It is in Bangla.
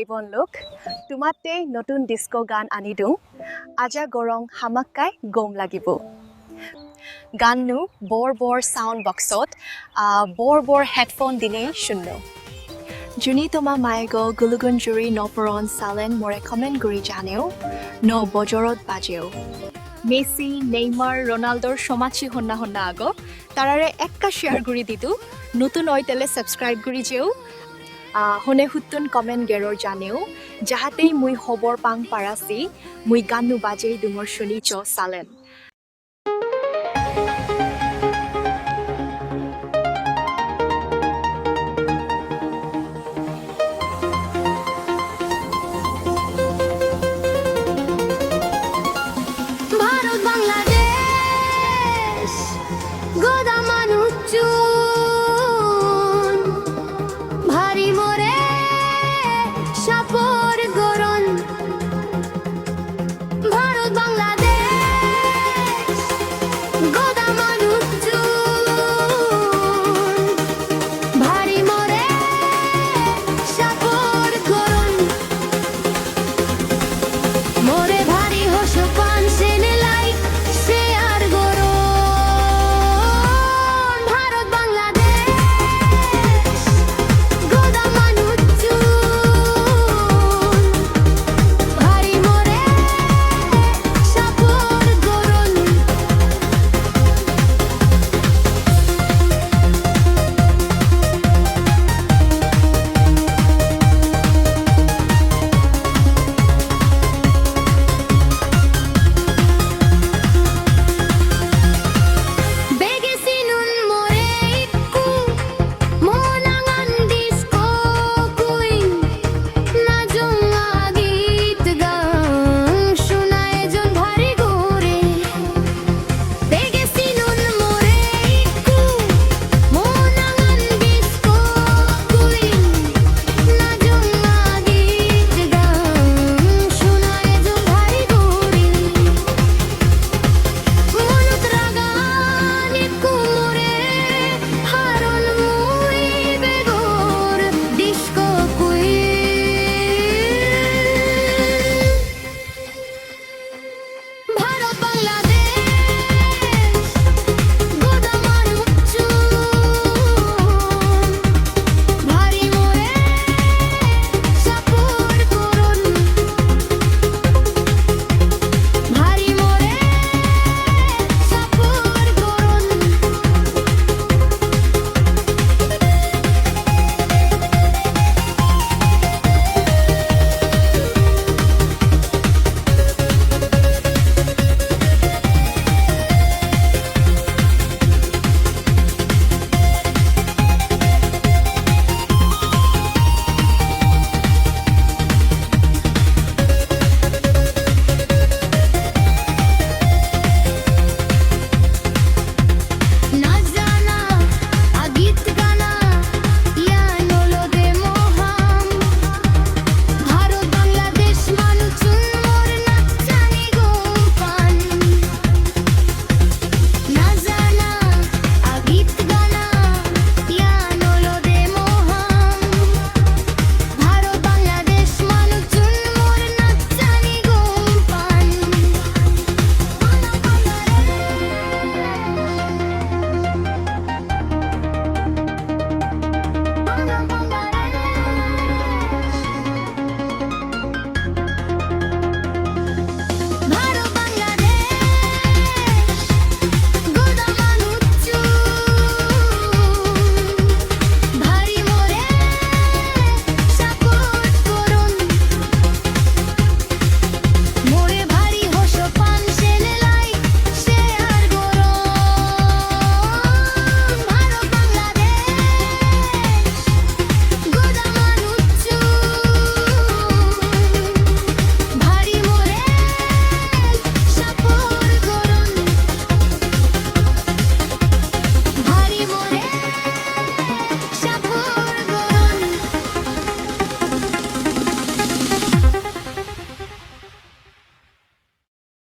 হেইবন লোক তোমাতে নতুন ডিস্কো গান আনি দিওঁ আজা গৰং হামাক্কাই গম লাগিব গাননো বৰ সাউন্ড বক্সত বৰ হেডফোন দিনে শূন্য যোনি তোমা মায়েগ গুলুগুন জুৰি নপৰণ চালেন মৰে কমেণ্ট কৰি জানেও ন বজৰত বাজেও মেসি নেইমার রোনাল্ডোর সমাজী হন্না আগ তারারে এক্কা শেয়ার করে দিতু নতুন অইতেলে সাবস্ক্রাইব করে যেও হনে হুতুন কমেন্ট গেরর জানেও যাহাতেই মুই খবর পাং পারাসি মুই গানু বাজেই দুমর শুনি চ সালেন